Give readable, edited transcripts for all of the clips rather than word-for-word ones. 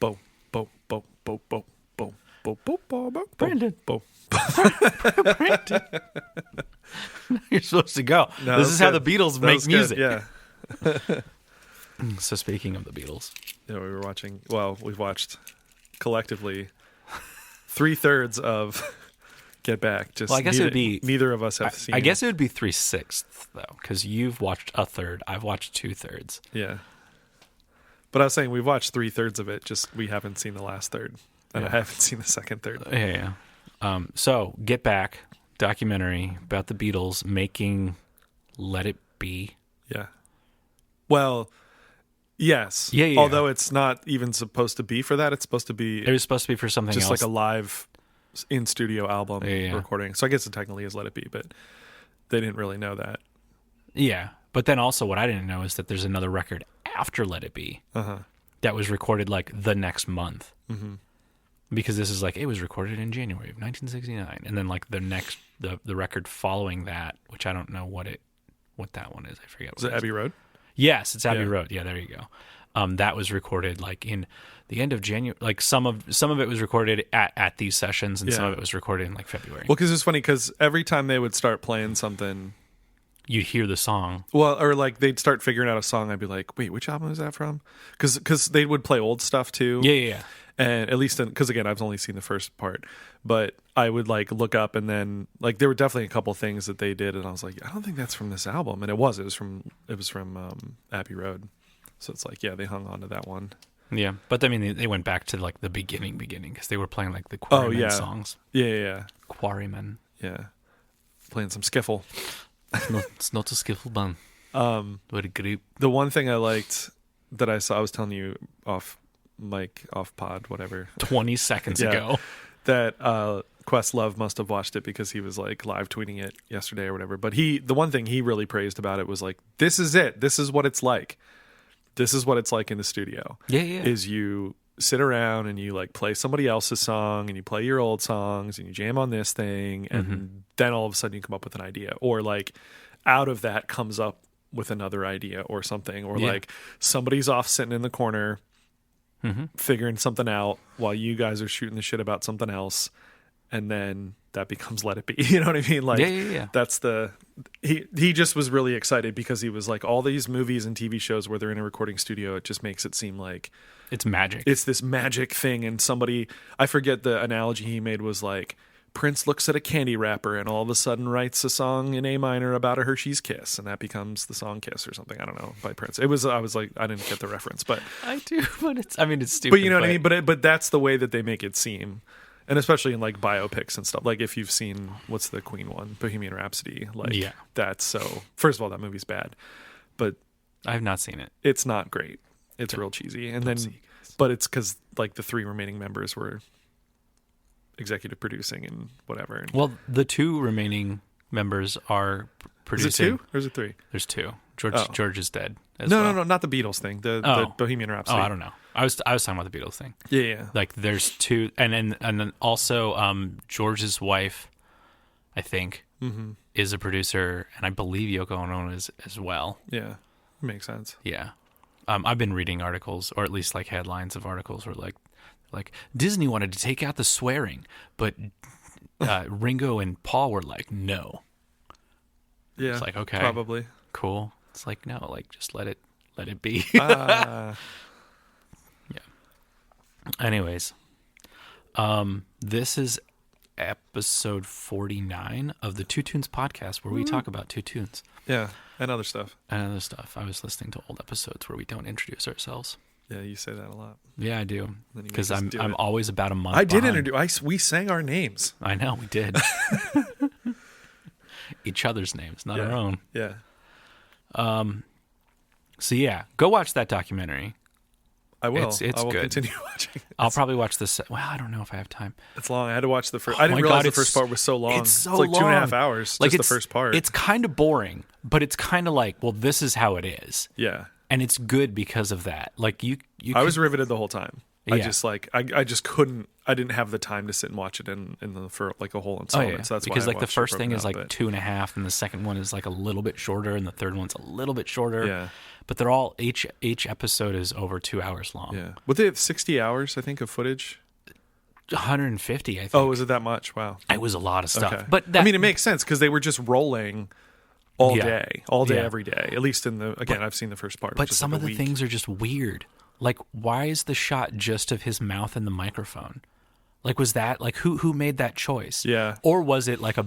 Bo, bo, bo, bo, bo, bo, bo, bo, bo, bo, Brandon. bo. Brandon. You're supposed to go. No, This that's is how good. the Beatles That make was good, music. Yeah. So speaking of the Beatles, We were watching. Well, we've watched collectively 3/3 of Get Back. Just well, I guess it would be. neither of us have seen. I guess it would be 3/6 though, because you've watched a third. I've watched 2/3. Yeah. But I was saying we've watched 3/3 of it. Just we haven't seen the last third, and Yeah. I haven't seen the second third. Yeah. So Get Back documentary about the Beatles making Let It Be. Yeah. Well, yes. Yeah. Although it's not even supposed to be for that. It's supposed to be It was supposed to be for something just else. like a live in studio album recording. So I guess it technically is Let It Be, but they didn't really know that. Yeah. But then also what I didn't know is that there's another record after Let It Be that was recorded like the next month. Mm-hmm. Because this is like, it was recorded in January of 1969. And then like the record following that, which I don't know what that one is. I forget. Is it Abbey Road? Yes, it's Abbey Road. Yeah, there you go. That was recorded like in the end of January. Like some of it was recorded at these sessions, and some of it was recorded in like February. Well, because it's funny because every time they would start playing something, you'd hear the song. Well, or like they'd start figuring out a song. I'd be like, wait, which album is that from? Because they would play old stuff too. Yeah. And at least because again, I've only seen the first part, but I would like look up and then like there were definitely a couple things that they did, and I was like, I don't think that's from this album, and it was from Abbey Road. So it's like, yeah, they hung on to that one. Yeah, but I mean, they went back to like the beginning because they were playing like the Quarrymen songs. Yeah. Quarrymen. Yeah, playing some skiffle. It's not a skiffle band. What a group. The one thing I liked that I saw, I was telling you off mic, off pod, whatever, 20 seconds ago, that Questlove must have watched it because he was like live tweeting it yesterday or whatever. But the one thing he really praised about it was like, this is it. This is what it's like. This is what it's like in the studio. Yeah. Is you sit around and you like play somebody else's song and you play your old songs and you jam on this thing, and then all of a sudden you come up with an idea, or like out of that comes up with another idea or something, or like somebody's off sitting in the corner figuring something out while you guys are shooting the shit about something else, and then that becomes Let It Be. You know what I mean? Like, yeah. That's he just was really excited because he was like, all these movies and TV shows where they're in a recording studio, it just makes it seem like it's magic. It's this magic thing, and I forget the analogy he made was like, Prince looks at a candy wrapper and all of a sudden writes a song in A minor about a Hershey's Kiss, and that becomes the song Kiss or something. I don't know, by Prince. I was like, I didn't get the reference, but I do, but it's stupid. But you know what I mean? But that's the way that they make it seem. And especially in like biopics and stuff. Like if you've seen, what's the Queen one? Bohemian Rhapsody. Like that's so, first of all, that movie's bad, but I have not seen it. It's not great. It's real cheesy. And then, but it's because like the three remaining members were executive producing and whatever. Well, the two remaining members are producing. Is it two or is it three? There's two. George is dead. No, not the Beatles thing. The Bohemian Rhapsody. Oh, I don't know. I was talking about the Beatles thing. Yeah. Like there's two, and then also George's wife, I think, is a producer, and I believe Yoko Ono is as well. Yeah, makes sense. Yeah, I've been reading articles, or at least like headlines of articles, where like Disney wanted to take out the swearing, but Ringo and Paul were like, no. Yeah, it's like, okay, probably cool. It's like, no, like just let it be. Yeah. Anyways, this is episode 49 of the Two Tunes podcast, where we talk about two tunes. Yeah, and other stuff. I was listening to old episodes where we don't introduce ourselves. Yeah, you say that a lot. Yeah, I do. Because I'm always about a month I did behind. introduce. We sang our names. I know, we did. Each other's names, not our own. Yeah. So yeah, go watch that documentary. I will. It's I will good. continue watching. I'll probably watch this. Well, I don't know if I have time. It's long. I had to watch the first. I didn't realize the first part was so long. It's like long. 2.5 hours. Like just the first part. It's kind of boring, but it's kind of like, well, this is how it is. Yeah. And it's good because of that. Like you I was riveted the whole time. I Yeah. just I just couldn't. I didn't have the time to sit and watch it for like a whole installment. So that's because why like the first thing is like but 2.5, and the second one is like a little bit shorter, and the third one's a little bit shorter. Yeah. But they're all each episode is over 2 hours long. Yeah. Would they have 60 hours? I think of footage. 150, I think. Oh, was it that much? Wow. It was a lot of stuff. Okay. But I mean, it makes sense because they were just rolling all Yeah. day, Yeah. every day. At least I've seen the first part. But which is some like of a the week. things are just weird. Like, why is the shot just of his mouth and the microphone? Like, was that like who made that choice? Yeah. Or was it like a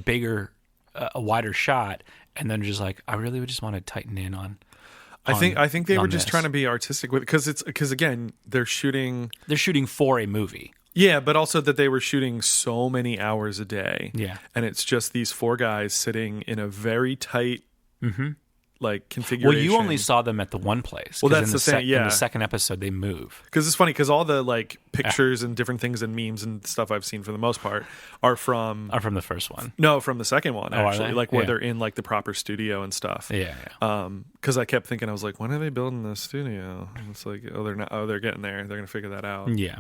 wider shot, and then just like, I really would just want to tighten in on. I think they were just this. trying to be artistic with it because again they're shooting. They're shooting for a movie. Yeah, but also that they were shooting so many hours a day. Yeah. And it's just these four guys sitting in a very tight like Well, configuration. you only saw them at the one place. Well, 'cause that's in the thing, In yeah. the second episode, they move. Because it's funny because all the like pictures and different things and memes and stuff I've seen for the most part are from From the first one. no, from the second one are actually, they? like where Yeah. they're in like the proper studio and stuff. Yeah. Because I kept thinking I was like, when are they building the studio? And it's like, oh, they're not. Oh, they're getting there. They're gonna figure that out. Yeah.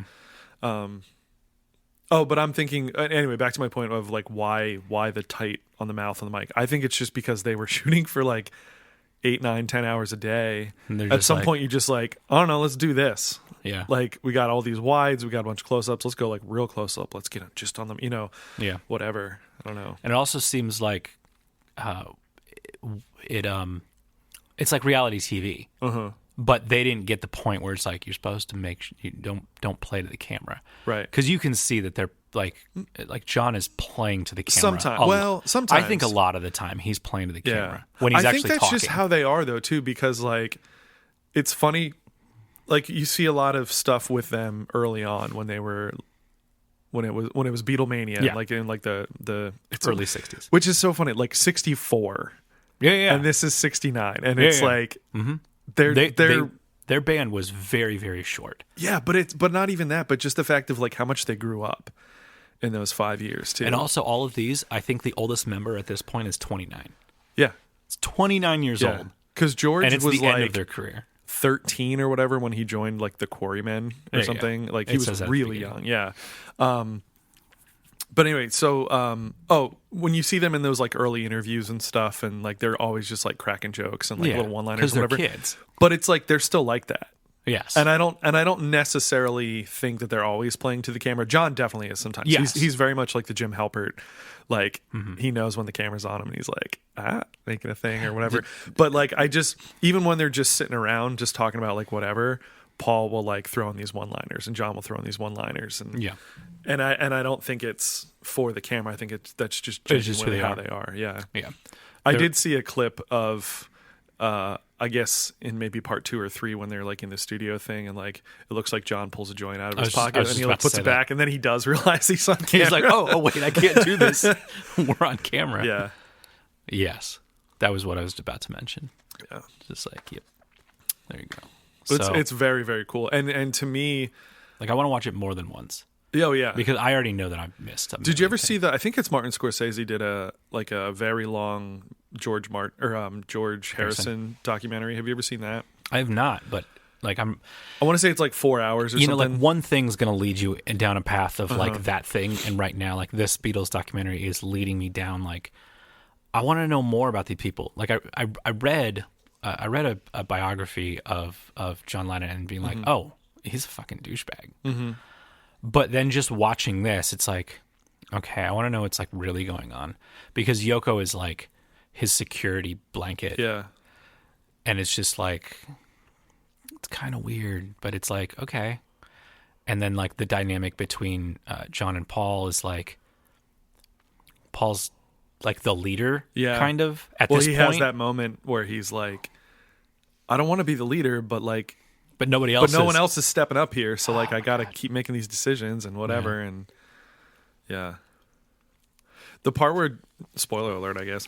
Oh, but I'm thinking anyway. Back to my point of like why the tight on the mouth on the mic. I think it's just because they were shooting for like 8, 9, 10 hours a day. And they're At just some like- point, you just like, I don't know, let's do this. Yeah. Like we got all these wides, we got a bunch of close ups. Let's go like real close up. Let's get it just on them. Yeah. Whatever. I don't know. And it also seems like it's like reality TV. But they didn't get the point where it's like you're supposed to make you don't play to the camera, Right. Because you can see that they're like John is playing to the camera. Sometimes I think a lot of the time he's playing to the camera when he's I actually think that's talking. just how they are though too, because like it's funny, like you see a lot of stuff with them early on when it was Beatlemania, Yeah. like in like the it's early 60s, which is so funny, like 64, yeah, and this is 69, and Yeah, it's yeah. like they're their band was very, very short. yeah, but not even that, but just the fact of like how much they grew up in those 5 years too, And also all of these, I think the oldest member at this point is 29. yeah, It's 29 years old, because George and it's was the like end of their career. 13 or whatever when he joined like the Quarrymen or Yeah, something. yeah. Like It he says was that at the really beginning. young. Yeah. But anyway, so when you see them in those like early interviews and stuff, and like they're always just like cracking jokes and like little one-liners because and they're whatever. kids. But it's like they're still like that. Yes, And I don't necessarily think that they're always playing to the camera. John definitely is sometimes. Yes. He's very much like the Jim Halpert. Like he knows when the camera's on him and he's like, making a thing or whatever. But like even when they're just sitting around just talking about like whatever, Paul will like throw in these one-liners and John will throw in these one-liners and yeah. and I don't think it's for the camera. I think that's just It's just who genuinely they how are. they are. Yeah. Yeah. I did see a clip of I guess in maybe part 2 or 3 when they're like in the studio thing and like it looks like John pulls a joint out of his I pocket was and just he about like to puts say it that. back and then he does realize he's on camera. He's like, oh wait, I can't do this. We're on camera. Yeah. Yes, that was what I was about to mention. Yeah. Just like, yep. There you go. But it's very, very cool. And to me, like I want to watch it more than once oh yeah. because I already know that I've missed something. Did you ever see I think it's Martin Scorsese did a very long George Harrison documentary. Have you ever seen that? I have not, but like I want to say it's like 4 hours or you know, something. like one thing's going to lead you down a path of like that thing. And right now, like this Beatles documentary is leading me down. Like, I want to know more about these people. Like I read a biography of John Lennon and being like, oh, he's a fucking douchebag. But then just watching this, it's like, okay, I want to know what's like really going on because Yoko is like his security blanket. Yeah. And it's just like, it's kind of weird, but it's like, okay. And then like the dynamic between John and Paul is like, Paul's like the leader, kind of at this point. Well, he has that moment where he's like, I don't want to be the leader, but like, but nobody else. But no one else is stepping up here, so like I got to keep making these decisions and whatever, and yeah. The part where, spoiler alert, I guess,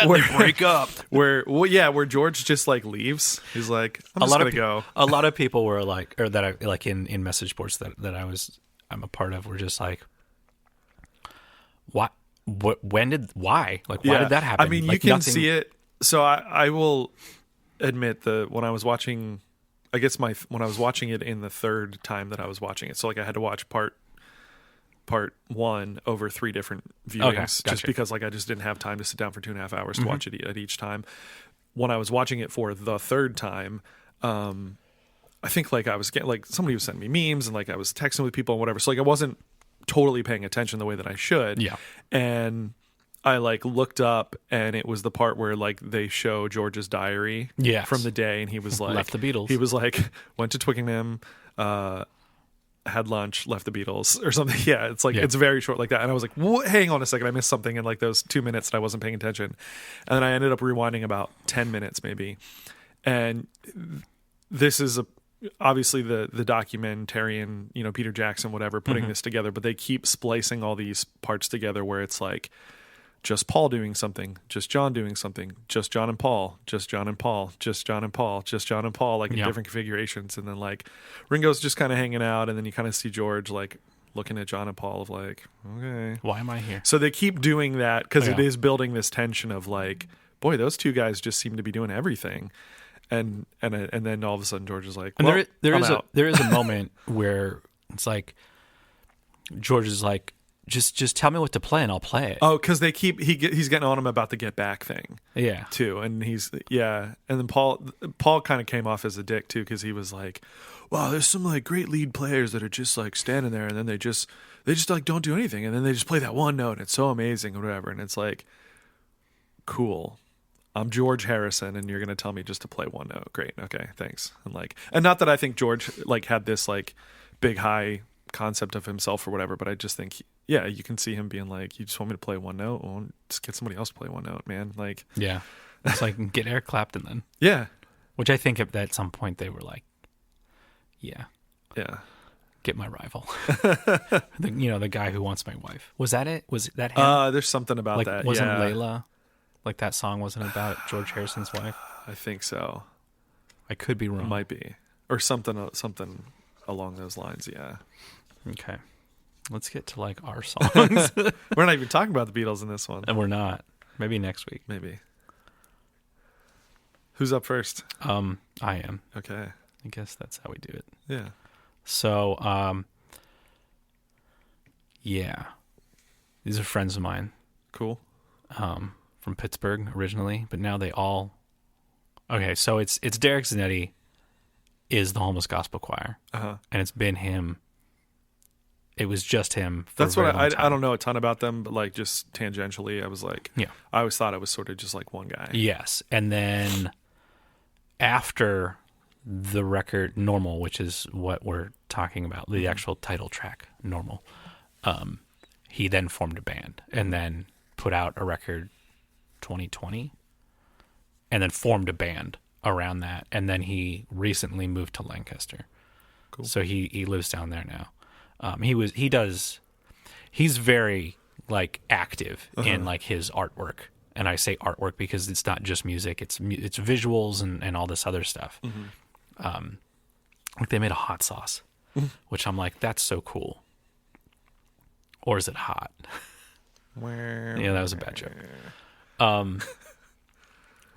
where break up. where George just like leaves. He's like, I'm just gonna go. A lot of people were like, or that I like in message boards that I'm a part of, were just like, what? When did? Why? Like, why did that happen? I mean, like, you can see it. So I will admit that when I was watching I guess when I was watching it in the third time that I was watching it, so like I had to watch part one over 3 different viewings, just because like I just didn't have time to sit down for 2.5 hours to watch it at each time. When I was watching it for the third time, I think like I was getting like somebody was sending me memes and like I was texting with people and whatever. So like I wasn't totally paying attention the way that I should. Yeah. And I like looked up and it was the part where like they show George's diary from the day, and he was like left the Beatles. He was like went to Twickenham, had lunch, left the Beatles or something. Yeah, it's like it's very short like that. And I was like, hang on a second, I missed something in like those 2 minutes that I wasn't paying attention. And then I ended up rewinding about 10 minutes maybe. And this is obviously the documentarian, you know, Peter Jackson, whatever, putting this together, but they keep splicing all these parts together where it's like just Paul doing something, just John doing something, just John and Paul, just John and Paul, just John and Paul, just John and Paul, like in different configurations. And then like Ringo's just kind of hanging out, and then you kind of see George like looking at John and Paul of like, okay, why am I here? So they keep doing that because it is building this tension of like, boy, those two guys just seem to be doing everything. And then all of a sudden George is like, well, there is a moment where it's like George is like, just tell me what to play and I'll play it. Oh, because he's getting on him about the Get Back thing. Yeah, too, and and then Paul kind of came off as a dick too, because he was like, wow, there's some like great lead players that are just like standing there and then they just like don't do anything, and then they just play that one note and it's so amazing or whatever, and it's like, cool. I'm George Harrison, and you're going to tell me just to play one note. Great. Okay. Thanks. And not that I think George like had this like big high concept of himself or whatever, but I just think, you can see him being like, you just want me to play one note? Well, just get somebody else to play one note, man. Like, yeah. It's like, get Eric Clapton then. Yeah. Which I think at some point they were like, yeah. Get my rival. The guy who wants my wife. Was that it? Was that him? There's something about that. Wasn't Layla? Like that song wasn't about George Harrison's wife? I think so. I could be wrong. It might be. Or something along those lines, yeah. Okay. Let's get to like our songs. We're not even talking about the Beatles in this one. And we're not. Maybe next week. Maybe. Who's up first? I am. Okay. I guess that's how we do it. Yeah. So, these are friends of mine. Cool. From Pittsburgh originally, but now they all... Okay, so it's Derek Zinetti is the Homeless Gospel Choir. And it's been him. It was just him for That's what I don't know a ton about them, but like just tangentially, I was like, I always thought it was sort of just like one guy. Yes. And then after the record Normal, which is what we're talking about, the actual title track, Normal, he then formed a band and then put out a record 2020 and then formed a band around that. And then he recently moved to Lancaster. Cool. So he lives down there now. He's very like active in like his artwork. And I say artwork because it's not just music, it's visuals and all this other stuff. Like they made a hot sauce, which I'm like, that's so cool. Or is it hot? Yeah, that was a bad joke.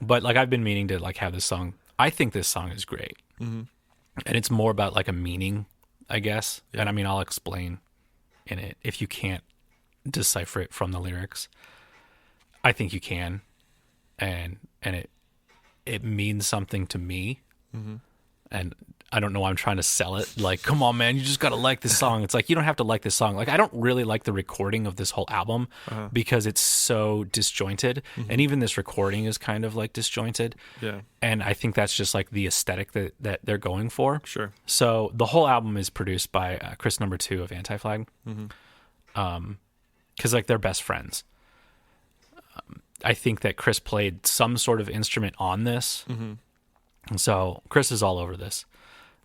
But like I've been meaning to like have this song. I think this song is great. And it's more about like a meaning, I guess. Yeah. And I mean, I'll explain in it if you can't decipher it from the lyrics. I think you can. And it means something to me. And I don't know why I'm trying to sell it. Like, come on, man, you just got to like this song. It's like, you don't have to like this song. Like, I don't really like the recording of this whole album because it's so disjointed. And even this recording is kind of like disjointed. Yeah. And I think that's just like the aesthetic that they're going for. Sure. So the whole album is produced by Chris No. 2 of Anti-Flag. Because like they're best friends. I think that Chris played some sort of instrument on this. So Chris is all over this.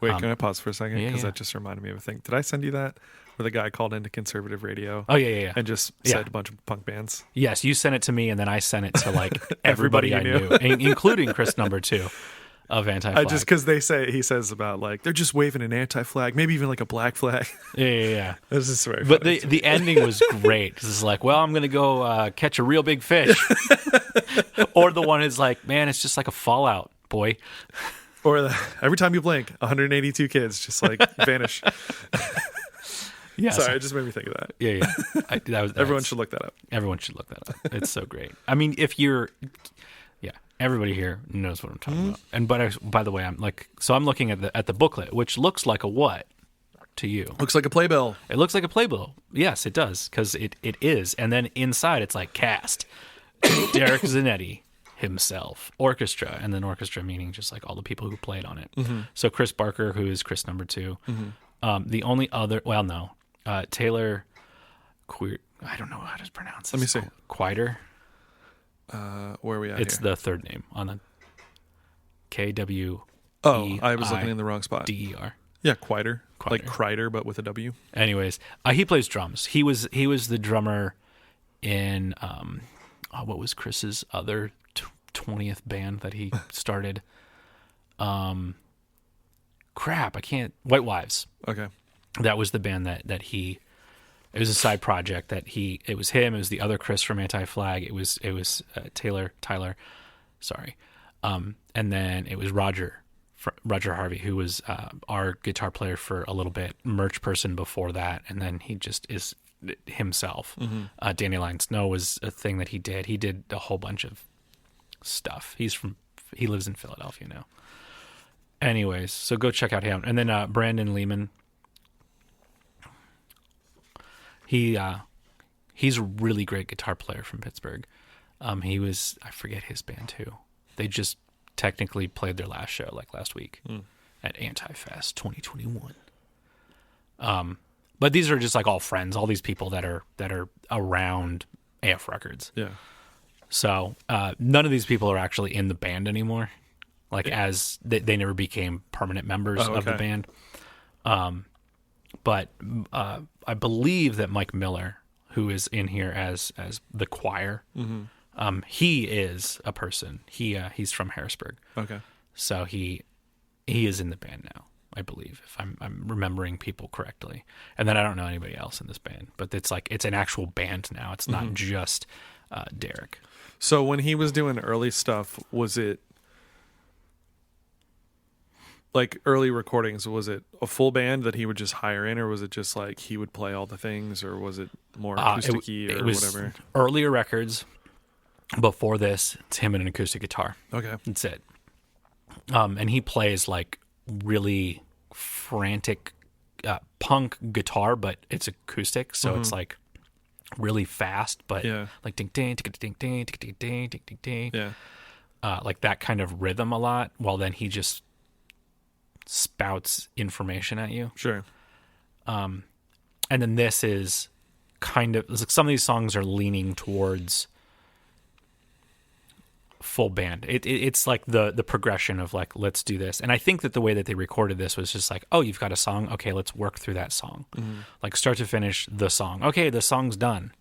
Wait, can I pause for a second? Because that just reminded me of a thing. Did I send you that? Where the guy called into conservative radio? Oh, yeah. And just said a bunch of punk bands? Yes, you sent it to me, and then I sent it to like everybody I knew, including Chris No. 2 of Anti-Flag. Just because he says about like, they're just waving an anti-flag, maybe even like a black flag. Yeah. This is very But funny. the ending was great. It's like, well, I'm going to go catch a real big fish. Or the one is like, man, it's just like a fallout, boy. Or every time you blink, 182 kids just like vanish. Yeah, sorry, it just made me think of that. Yeah. Everyone should look that up. Everyone should look that up. It's so great. I mean, everybody here knows what I'm talking about. And by the way, I'm looking at the booklet, which looks like a what to you? Looks like a playbill. It looks like a playbill. Yes, it does, because it is. And then inside, it's like cast, Derek Zinetti himself, orchestra, and then orchestra meaning just like all the people who played on it. So Chris Barker, who is Chris number 2. The only other, Taylor Queer. I don't know how to pronounce it. Let me see. Quieter. Where are we at? It's here? the third name on the KW. Oh, I was looking in the wrong spot. DER. Yeah, Quieter. Like Kreider, but with a W. Anyways, he plays drums. He was the drummer in what was Chris's other 20th band that he started? Crap, I can't. White Wives. Okay. That was the band that he. It was a side project that he. It was him. It was the other Chris from Anti-Flag. It was Tyler. Sorry, and then it was Roger Harvey, who was our guitar player for a little bit, merch person before that, and then he just is himself. Dandelion Snow was a thing that he did. He did a whole bunch of stuff. He lives in Philadelphia now. Anyways, so go check out him. And then Brandon Lehmann. He's a really great guitar player from Pittsburgh. I forget his band too. They just technically played their last show like last week at Anti-Fest 2021. But these are just like all friends, all these people that are around AF Records. Yeah. So none of these people are actually in the band anymore. Like as they never became permanent members of the band. But I believe that Mike Miller, who is in here as the choir, he is a person. He's from Harrisburg. Okay. So he is in the band now, I believe, if I'm remembering people correctly. And then I don't know anybody else in this band, but it's an actual band now. It's not just Derek. So when he was doing early stuff, was it like early recordings? Was it a full band that he would just hire in, or was it just like he would play all the things, or was it more acoustic-y or whatever? Earlier records. Before this, it's him and an acoustic guitar. Okay. That's it. And he plays like really frantic punk guitar, but it's acoustic, so it's like really fast, but like ding ding ding ding ding ding ding ding ding. Yeah. Like that kind of rhythm a lot, while then he just spouts information at you. Sure. And then this is kind of like some of these songs are leaning towards full band. It's like the progression of like, let's do this. And I think that the way that they recorded this was just like, oh, you've got a song, okay, let's work through that song. Like start to finish the song. Okay, the song's done.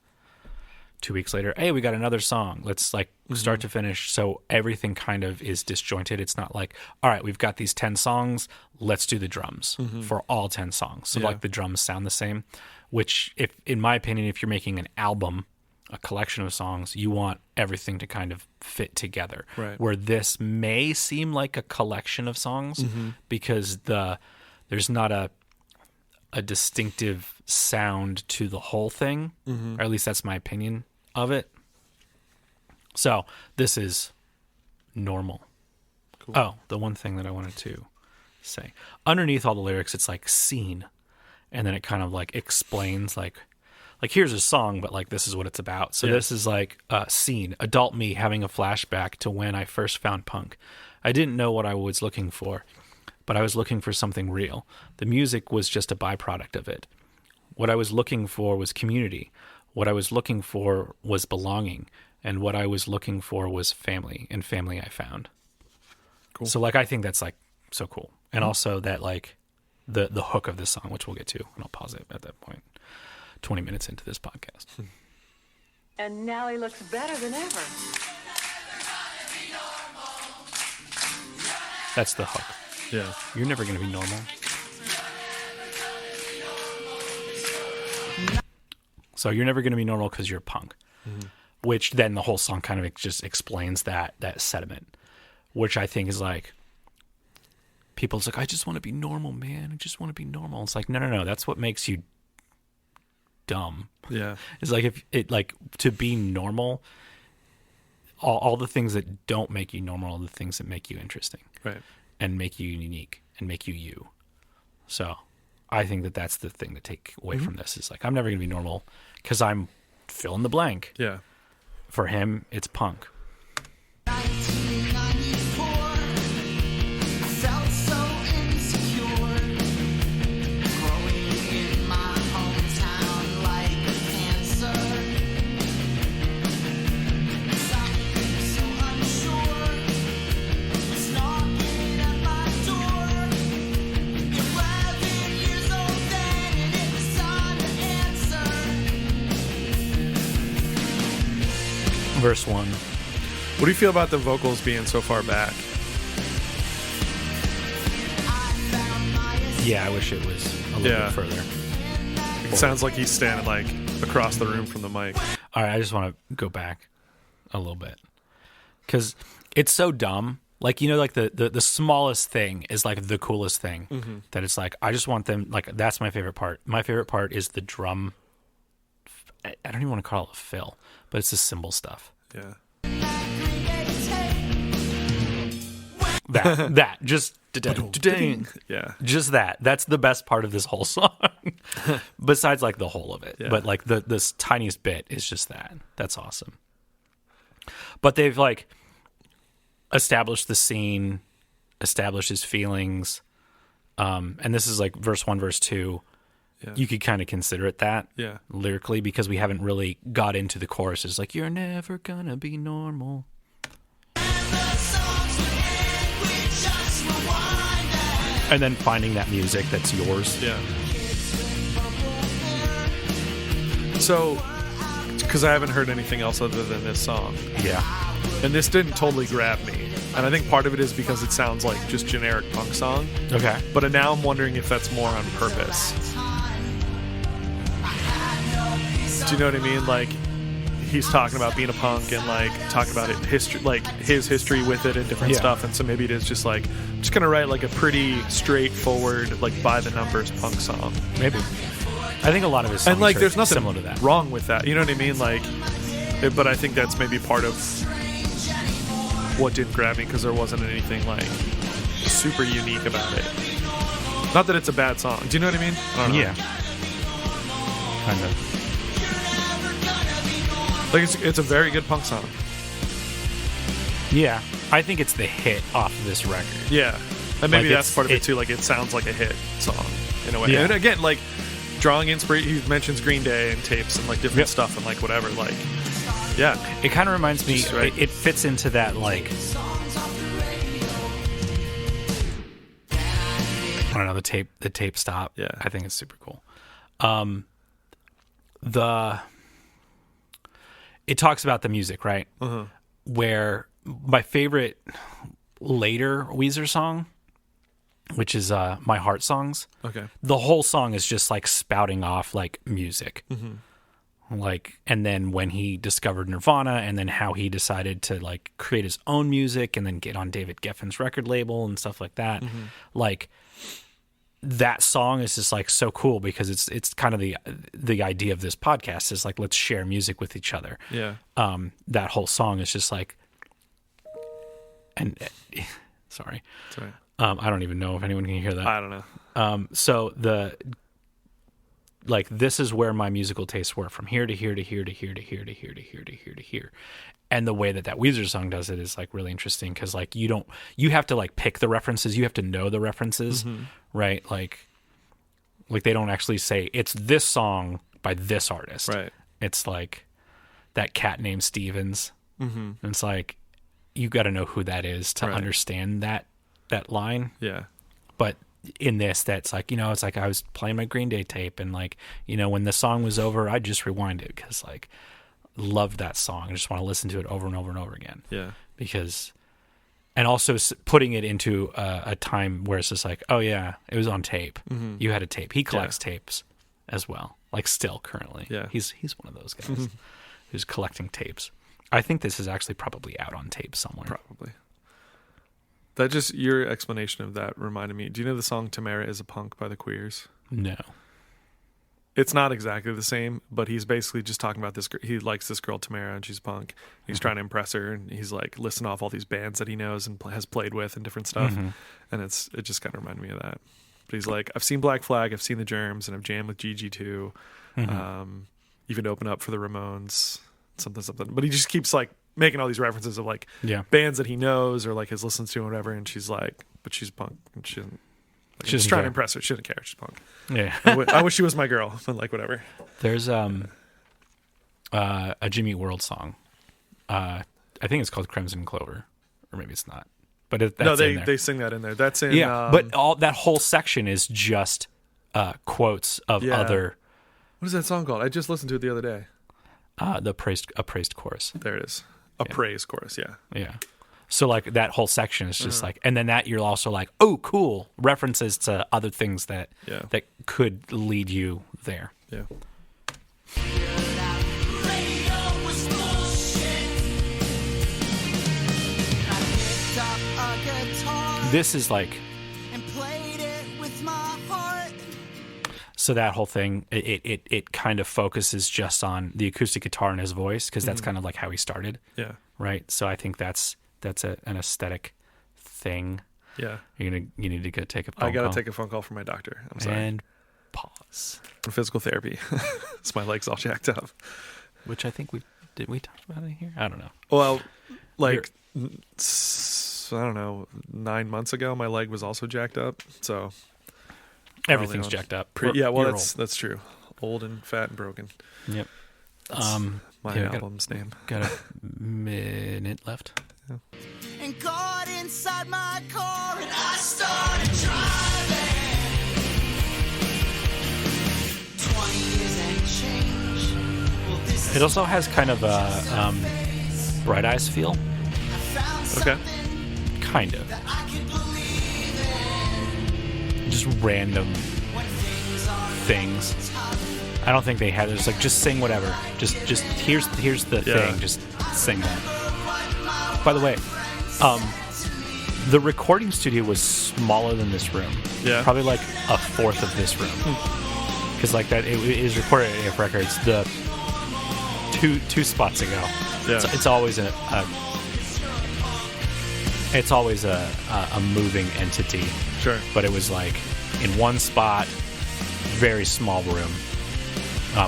2 weeks later, hey, we got another song. Let's like start to finish. So everything kind of is disjointed. It's not like, all right, we've got these 10 songs, let's do the drums for all 10 songs. So like the drums sound the same, which if in my opinion, if you're making an album, a collection of songs, you want everything to kind of fit together. Right. Where this may seem like a collection of songs because there's not a distinctive sound to the whole thing, or at least that's my opinion of it. So this is normal. Cool. Oh, the one thing that I wanted to say. Underneath all the lyrics, it's like scene. And then it kind of like explains like here's a song, but like this is what it's about. So this is like scene. Adult me having a flashback to when I first found punk. I didn't know what I was looking for, but I was looking for something real. The music was just a byproduct of it. What I was looking for was community. What I was looking for was belonging. And what I was looking for was family, and family I found. Cool. So like I think that's like so cool. And also that like the hook of this song, which we'll get to, and I'll pause it at that point. 20 minutes into this podcast. And now he looks better than ever. That's the hook. Yeah. You're never going to be normal. So you're never going to be normal because you're a punk. Which then the whole song kind of just explains that sentiment, which I think is like people's like, I just want to be normal, man. I just want to be normal. It's like, no. That's what makes you dumb. Yeah. It's like if it like to be normal, all the things that don't make you normal are the things that make you interesting. Right. And make you unique and make you you. So I think that that's the thing to take away from this is like, I'm never going to be normal because I'm fill in the blank. Yeah. For him, it's punk. 1994, I felt so insecure, growing in my hometown like a cancer. Something so unsure was knocking at my door. 11 years old then, and it was time to answer. Verse 1. What do you feel about the vocals being so far back? Yeah, I wish it was a little bit further. It sounds like he's standing like across the room from the mic. All right, I just want to go back a little bit because it's so dumb. Like, you know, like the smallest thing is like the coolest thing. That it's like, I just want them, like, that's my favorite part. My favorite part is the drum. I don't even want to call it a fill, but it's the cymbal stuff. Yeah. That just Yeah. just that. That's the best part of this whole song. Besides like the whole of it. Yeah. But like this tiniest bit is just that. That's awesome. But they've like established the scene, established his feelings. And this is like verse 1, verse 2. Yeah. You could kind of consider it that lyrically because we haven't really got into the choruses. Like, you're never gonna be normal. And then finding that music that's yours. Yeah. So, because I haven't heard anything else other than this song. Yeah. And this didn't totally grab me. And I think part of it is because it sounds like just generic punk song. Okay. But now I'm wondering if that's more on purpose. Do you know what I mean? Like, he's talking about being a punk and like talking about it history, like his history with it and different stuff. And so maybe it is just like, I'm just gonna write like a pretty straightforward, like by the numbers punk song. Maybe. I think a lot of his songs And like, are there's nothing similar to that. wrong with that. You know what I mean? Like, but I think that's maybe part of what didn't grab me because there wasn't anything like super unique about it. Not that it's a bad song. Do you know what I mean? I don't know. Yeah. Kind of. Like it's a very good punk song. Yeah. I think it's the hit off of this record. Yeah. And maybe Like, that's part of it too. Like it sounds like a hit song in a way. Yeah. And again, like drawing inspiration, he mentions Green Day and tapes and like different stuff and like whatever. Like, yeah. It kind of reminds me, Right. it fits into that like, I don't know, the tape stop. Yeah. I think it's super cool. It talks about the music, right? Where my favorite later Weezer song, which is My Heart Songs. Okay. The whole song is just like spouting off like music. Like, and then when he discovered Nirvana and then how he decided to like create his own music and then get on David Geffen's record label and stuff like that. Like, that song is just like so cool because it's kind of the idea of this podcast is like, let's share music with each other. Yeah. That whole song is just like, and sorry, That's right. I don't even know if anyone can hear that. I don't know. So like, this is where my musical tastes were, from here to here to here to here to here to here to here to here to here. And the way that Weezer song does it is like really interesting because like you have to like pick the references, you have to know the references, right? Like they don't actually say it's this song by this artist. Right. It's like that cat named Stevens. And it's like, you got to know who that is to understand that line. Yeah. But in this, that's like, you know, it's like I was playing my Green Day tape and like, you know, when the song was over, I just rewind it because like, loved that song. I just want to listen to it over and over and over again. Yeah. Because, and also putting it into a time where it's just like, oh yeah, it was on tape. You had a tape. He collects tapes as well, like still currently. Yeah. He's one of those guys who's collecting tapes. I think this is actually probably out on tape somewhere. Probably. That just your explanation of that reminded me. Do you know the song "Tamara Is a Punk" by the Queers? No. It's not exactly the same, but he's basically just talking about this. He likes this girl Tamara, and she's a punk. He's trying to impress her, and he's like listing off all these bands that he knows and has played with and different stuff. And it just kind of reminded me of that. But he's like, I've seen Black Flag, I've seen the Germs, and I've jammed with Gigi too. Even open up for the Ramones, something. But he just keeps like making all these references of like bands that he knows or like has listened to or whatever. And she's like, but she's a punk, and she doesn't. Like, she's trying to impress her. She doesn't care. She's punk. Yeah. I wish she was my girl, but like whatever. There's a Jimmy Eat World song. I think it's called Crimson Clover, or maybe it's not. But that's in there. They sing that in there. That's in. But all that whole section is just quotes of other. What is that song called? I just listened to it the other day. A praised chorus. There it is. A praise chorus. Yeah. Yeah. So like that whole section is just like, and then that you're also like, oh, cool, references to other things that could lead you there. Yeah. This is like, and played it with my heart. so that whole thing, it kind of focuses just on the acoustic guitar and his voice, because that's kind of like how he started. Yeah. Right. So I think that's an aesthetic thing. Yeah. You need to go take a phone call. I gotta take a phone call from my doctor. I'm sorry. And pause. Physical therapy. So my leg's all jacked up. Which I think we talk about it here? I don't know. Well, like I don't know, 9 months ago my leg was also jacked up. So everything's jacked up. That's true. Old and fat and broken. Yep. That's my album's name. Got a minute left. Yeah. And got inside my car and I started driving. 20 years and change. Well, this It also has kind of a Bright Eyes feel. Okay. Kind of. that I can believe in. Just random When things are things. I don't think they had. It's like, just sing whatever. Just here's the thing. Just sing that. By the way, the recording studio was smaller than this room. Yeah. Probably like a fourth of this room. Because like that, it is recorded at AF Records. The two spots ago. Yeah. It's always a moving entity. Sure. But it was like in one spot, very small room,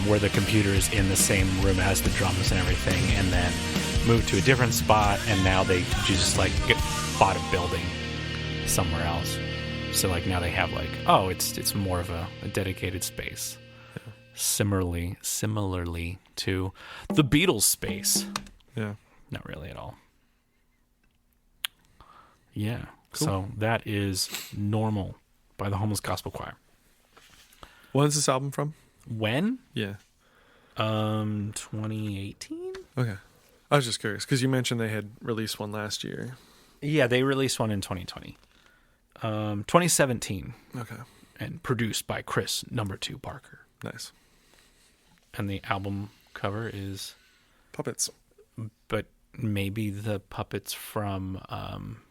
where the computer is in the same room as the drums and everything, and then moved to a different spot, and now they just like bought a building somewhere else. So like now they have like, oh, it's more of a dedicated space. Yeah. Similarly to the Beatles space. Yeah. Not really at all. Yeah. Cool. So that is Normal by the Homeless Gospel Choir. When's this album from? When? Yeah. 2018? Okay. I was just curious because you mentioned they had released one last year. Yeah, they released one in 2020. 2017. Okay. And produced by Chris #2 Parker. Nice. And the album cover is Puppets. But maybe the puppets from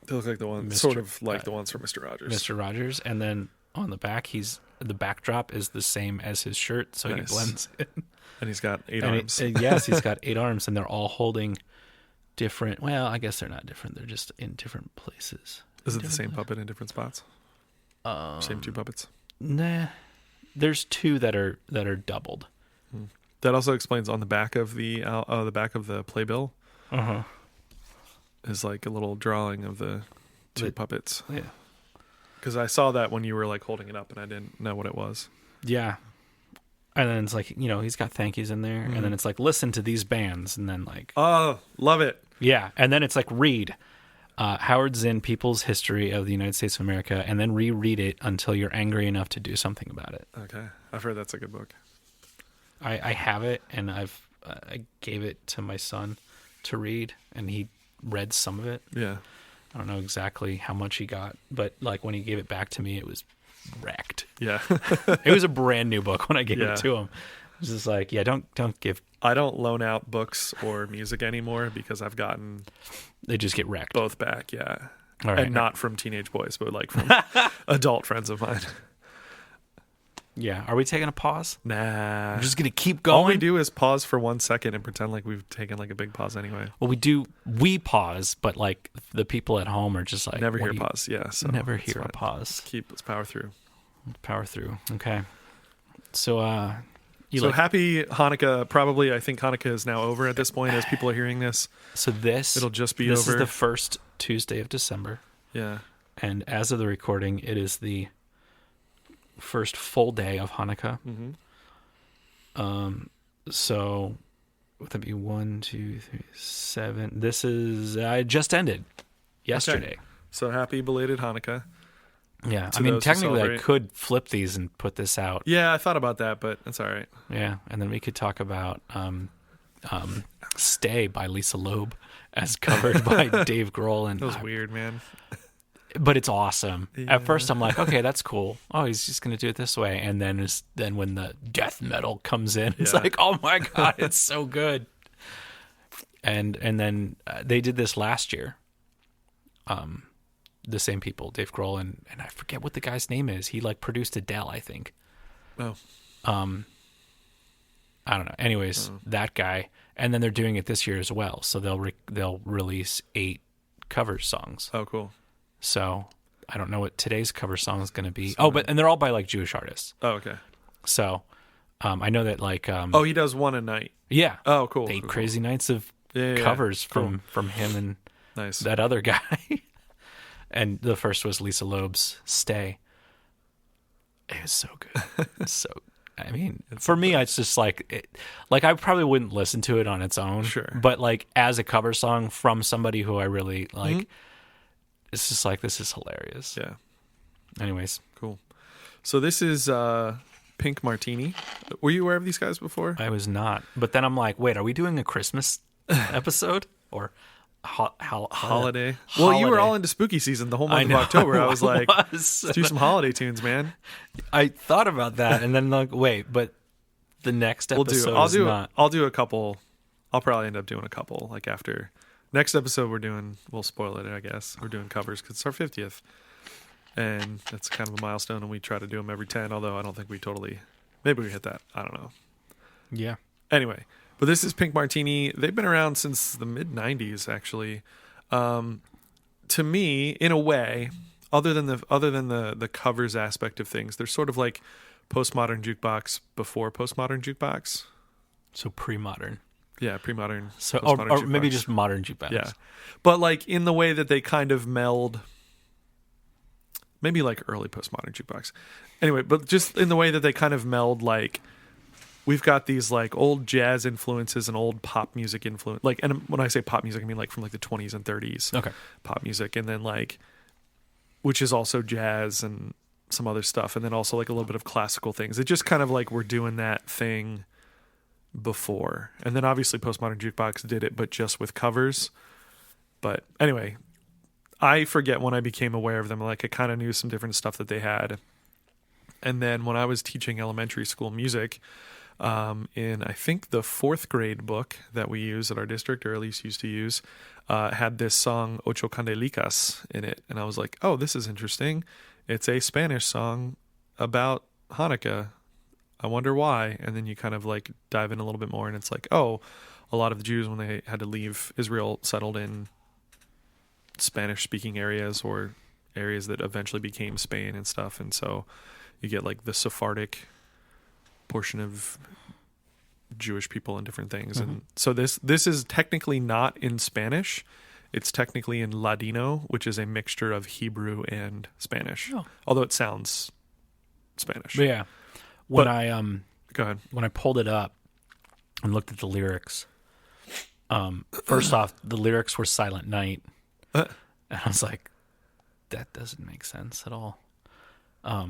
They look like the ones, sort of like the ones from Mr. Rogers. Mr. Rogers, and then on the back, the backdrop is the same as his shirt, so Nice. he blends in. And he's got 8 arms. Yes, he's got 8 arms, and they're all holding different. Well, I guess they're not different; they're just in different places. Is it the same puppet in different spots? Same 2 puppets. Nah, there's 2 that are doubled. That also explains on the back of the playbill. Is like a little drawing of the 2 puppets. Yeah. Because I saw that when you were like holding it up, and I didn't know what it was. Yeah. And then it's like, he's got thank yous in there, and then it's like, listen to these bands, and then like, Oh, love it. yeah, and then it's like, read Howard Zinn, People's History of the United States of America, and then reread it until you're angry enough to do something about it. Okay. I've heard that's a good book. I have it, and I gave it to my son to read, and he read some of it. Yeah. I don't know exactly how much he got, but like when he gave it back to me, it was wrecked. Yeah. It was a brand new book when I gave Yeah. it to him. It was just like, yeah, don't give. I don't loan out books or music anymore because I've gotten They just get wrecked. both back. Yeah. All right. And not from teenage boys, but like from adult friends of mine. Yeah. Are we taking a pause? Nah. We're just going to keep going? All we do is pause for 1 second and pretend like we've taken like a big pause anyway. Well, we pause, but like the people at home are just like... Never hear pause, yeah. So never hear a pause. Let's power through. Power through. Okay. So, happy Hanukkah. Probably, I think Hanukkah is now over at this point as people are hearing this. So it'll just be this over. This is the first Tuesday of December. Yeah. And as of the recording, it is the first full day of Hanukkah. So would that be 1, 2, 3, 7? This is just ended yesterday. Okay. So happy belated Hanukkah. Yeah, I mean, technically, I could flip these and put this out. Yeah, I thought about that, but it's all right. Yeah, and then we could talk about "Stay" by Lisa Loeb as covered by Dave Grohl. And that was weird, man. But it's awesome. Yeah. At first, I'm like, okay, that's cool. Oh, he's just gonna do it this way, and then when the death metal comes in, it's like, oh my god, it's so good. And then they did this last year. The same people, Dave Grohl and I forget what the guy's name is. He like produced Adele, I think. Oh. I don't know. Anyways, that guy, and then they're doing it this year as well. So they'll release 8 cover songs. Oh, cool. So I don't know what today's cover song is going to be. And they're all by like Jewish artists. Oh, okay. So I know that like he does one a night. Yeah. Oh, cool. 8 cool, crazy nights of covers from him and nice. That other guy. And the first was Lisa Loeb's "Stay." It was so good. So, I mean, for me, it's just like I probably wouldn't listen to it on its own. Sure. But like as a cover song from somebody who I really like, it's just like, this is hilarious. Yeah. Anyways. Cool. So this is Pink Martini. Were you aware of these guys before? I was not. But then I'm like, wait, are we doing a Christmas episode or holiday? Well, you were all into spooky season the whole month of October. I was like, let's do some holiday tunes, man. I thought about that, and then like, wait, but the next episode I'll do a couple. I'll probably end up doing a couple. Like after next episode, we'll spoil it, I guess. We're doing covers because it's our 50th, and that's kind of a milestone. And we try to do them every 10. Although I don't think maybe we hit that. I don't know. Yeah. Anyway. But this is Pink Martini. They've been around since the mid-90s, actually. To me, in a way, other than the covers aspect of things, they're sort of like postmodern jukebox before postmodern jukebox. So pre-modern. Yeah, pre-modern. So or maybe just modern jukebox. Yeah. But like in the way that they kind of meld, maybe like early postmodern jukebox. Anyway, but just in the way that they kind of meld, like, we've got these like old jazz influences and old pop music influence. Like, and when I say pop music, I mean like from like the 20s and 30s. Okay. Pop music, and then like, which is also jazz and some other stuff, and then also like a little bit of classical things. It just kind of like we're doing that thing before, and then obviously postmodern jukebox did it, but just with covers. But anyway, I forget when I became aware of them. Like, I kind of knew some different stuff that they had, and then when I was teaching elementary school music. In I think the 4th grade book that we use at our district, or at least used to use, had this song Ocho Kandelikas in it, and I was like, oh, this is interesting. It's a Spanish song about Hanukkah. I wonder why. And then you kind of like dive in a little bit more, and it's like, oh, a lot of the Jews, when they had to leave Israel, settled in Spanish speaking areas or areas that eventually became Spain and stuff, and so you get like the Sephardic portion of Jewish people and different things. And so this is technically not in Spanish. It's technically in Ladino, which is a mixture of Hebrew and Spanish. Although it sounds Spanish. But yeah. Go ahead. When I pulled it up and looked at the lyrics, first off, the lyrics were Silent Night. And I was like, that doesn't make sense at all. But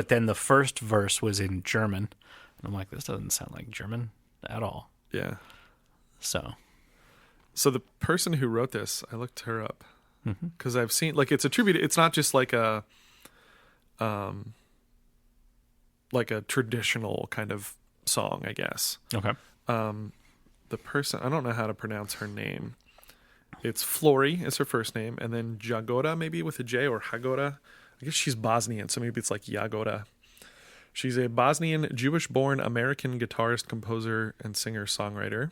then the first verse was in German, and I'm like, this doesn't sound like German at all. Yeah. So the person who wrote this, I looked her up because I've seen, like, it's attributed. It's not just like a traditional kind of song, I guess. Okay. The person, I don't know how to pronounce her name. It's Flori is her first name, and then Jagoda, maybe with a J, or Hagoda. I guess she's Bosnian, so maybe it's like Jagoda. She's a Bosnian, Jewish-born American guitarist, composer, and singer-songwriter.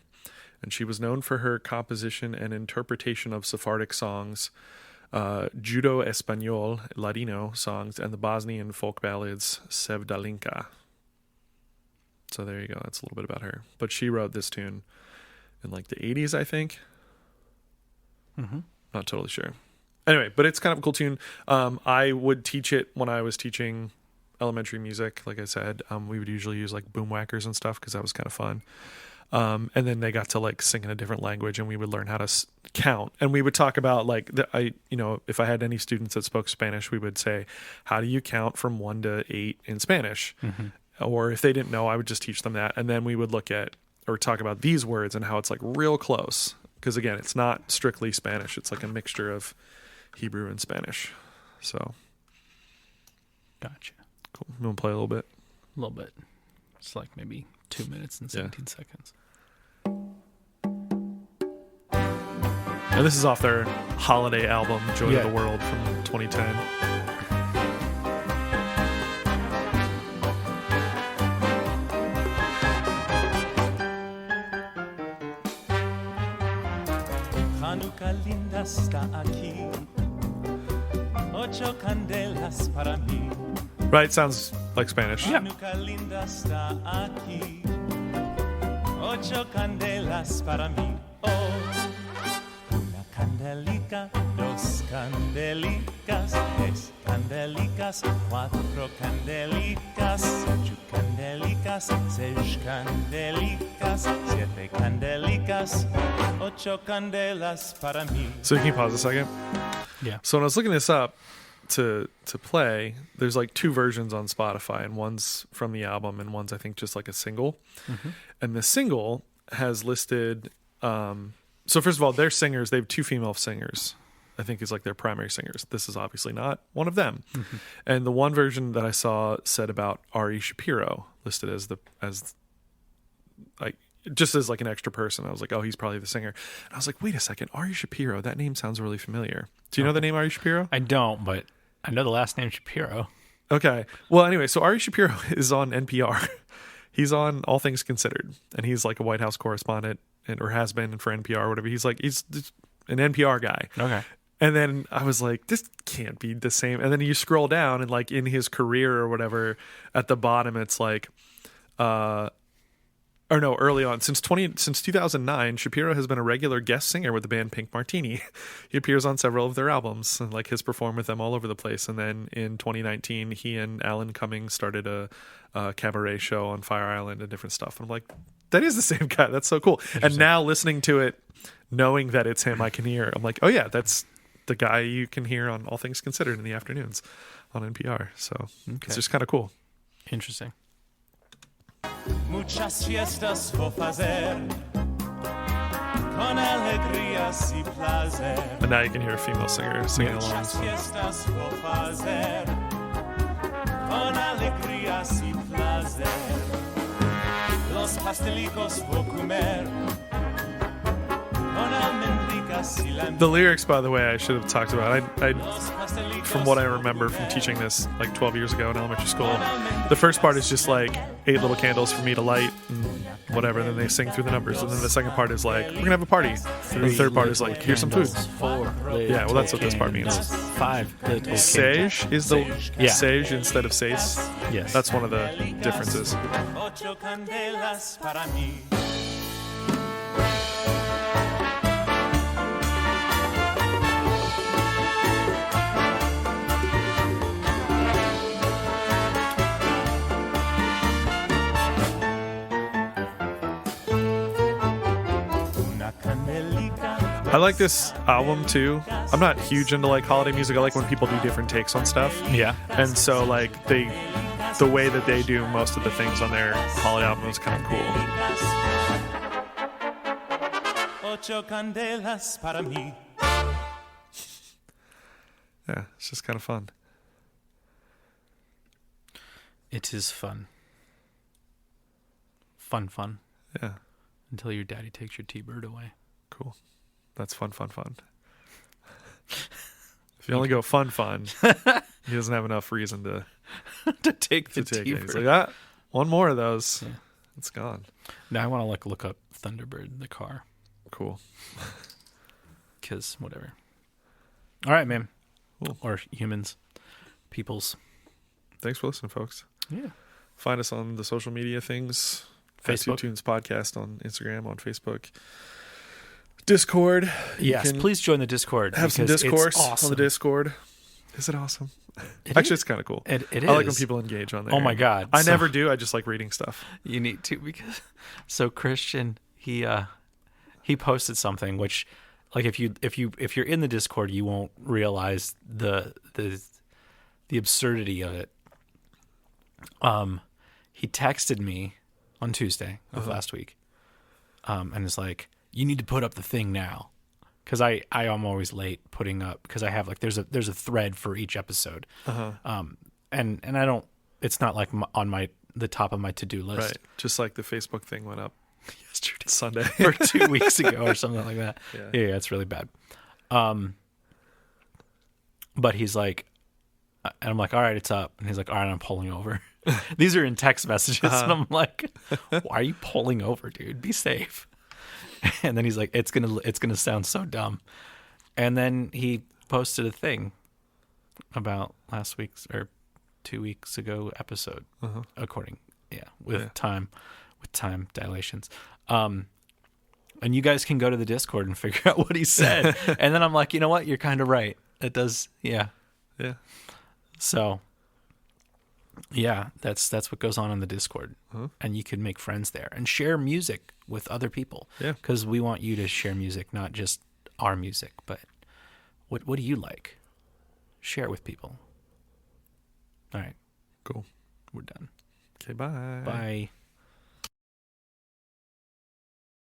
And she was known for her composition and interpretation of Sephardic songs, Judo Español, Ladino songs, and the Bosnian folk ballads Sevdalinka. So there you go. That's a little bit about her. But she wrote this tune in like the 80s, I think. Not totally sure. Anyway, but it's kind of a cool tune. I would teach it when I was teaching elementary music. Like I said, we would usually use like boom whackers and stuff because that was kind of fun. And then they got to like sing in a different language, and we would learn how to count. And we would talk about like if I had any students that spoke Spanish, we would say, how do you count from 1 to 8 in Spanish? Or if they didn't know, I would just teach them that. And then we would look at or talk about these words and how it's like real close. Because again, it's not strictly Spanish. It's like a mixture of Hebrew and Spanish. So. Gotcha. Cool. You want to play a little bit? A little bit. It's like maybe 2 minutes and 17 seconds. And this is off their holiday album, Joy of the World, from 2010. Hanukkah linda está aquí. Ocho candelas para mí. Right, sounds like Spanish. Yeah. Hanukkah linda está aquí. Ocho candelas para mí. Oh, una candelica, dos candelicas, tres candelicas, cuatro candelicas, ocho candelicas, seis candelicas, siete candelicas, ocho candelas para mí. So can you pause a second? Yeah. So when I was looking this up to play, there's like 2 versions on Spotify, and one's from the album and one's I think just like a single. And the single has listed so first of all, their singers, they have 2 female singers, I think is like their primary singers. This is obviously not one of them. And the one version that I saw said about Ari Shapiro listed as like just as like an extra person. I was like, oh, he's probably the singer. And I was like, wait a second, Ari Shapiro, that name sounds really familiar. Do you know the name Ari Shapiro? I don't, but I know the last name Shapiro. Okay. Well, anyway, so Ari Shapiro is on NPR. He's on All Things Considered, and he's like a White House correspondent, or has been for NPR or whatever. He's an NPR guy. Okay. And then I was like, this can't be the same. And then you scroll down, and like in his career or whatever, at the bottom it's like, early on, since 2009, Shapiro has been a regular guest singer with the band Pink Martini. He appears on several of their albums and like has performed with them all over the place. And then in 2019, he and Alan Cummings started a cabaret show on Fire Island and different stuff. And I'm like, that is the same guy. That's so cool. And now listening to it, knowing that it's him, I can hear. I'm like, oh yeah, that's the guy you can hear on All Things Considered in the afternoons on NPR. So it's just kind of cool. Interesting. Muchas fiestas vou fazer con alegrías y placer. And now you can hear a female singer singing along. Muchas fiestas vou fazer con alegrías y placer. Los pastelicos vou comer con almendricas y la miel. The lyrics, by the way, I should have talked about. From what I remember from teaching this like 12 years ago in elementary school, the first part is just like 8 little candles for me to light and whatever. And then they sing through the numbers. And then the second part is like, we're going to have a party. And the third part is like, here's some food. 4 Yeah, well, that's what this part means. 5 little Sage is the Yeah. sage instead of sace. Yes. That's one of the differences. Ocho candelas para mí. I like this album too. I'm not huge into like holiday music. I like when people do different takes on stuff. Yeah. And so like the way that they do most of the things on their holiday album is kind of cool. Ocho candelas para mí. Yeah, it's just kind of fun. It is fun. Fun. Yeah, Until your daddy takes your T-Bird away. cool. That's fun. If you only go fun, he doesn't have enough reason to take the take T it. He's for like, one more of those. Yeah. It's gone. Now I want to like look up Thunderbird, the car. Cool. Because whatever. All right, man. Cool. Or humans, peoples. Thanks for listening, folks. Yeah. Find us on the social media things. Facebook. Tunes Podcast on Instagram, on Facebook. Discord. Yes, please join the Discord. Have some discourse awesome. on the Discord. Is it awesome? Actually, it's kind of cool. It is. I like when people engage on there. Oh my God. I never do. I just like reading stuff. You need to, because so Christian, he posted something which, like, if you're in the Discord, you won't realize the absurdity of it. He texted me on Tuesday of last week, and it's like, you need to put up the thing now, because I am always late putting up, because I have like there's a thread for each episode, and I don't, it's not like on the top of my to-do list, right? Just like the Facebook thing went up yesterday, Sunday, or 2 weeks ago or something like that. Yeah, it's really bad. But he's like, and I'm like, all right, it's up, and he's like, all right, I'm pulling over. These are in text messages, and I'm like, why are you pulling over, dude? Be safe. And then he's like, it's gonna sound so dumb. And then he posted a thing about last week's or 2 weeks ago episode, with time dilations. And you guys can go to the Discord and figure out what he said. And then I'm like, you know what? You're kind of right. It does. Yeah. Yeah. So yeah, that's what goes on in the Discord. And you can make friends there and share music with other people. Yeah. Because we want you to share music, not just our music, but what do you like? Share it with people. All right. Cool. We're done. Okay, bye. Bye.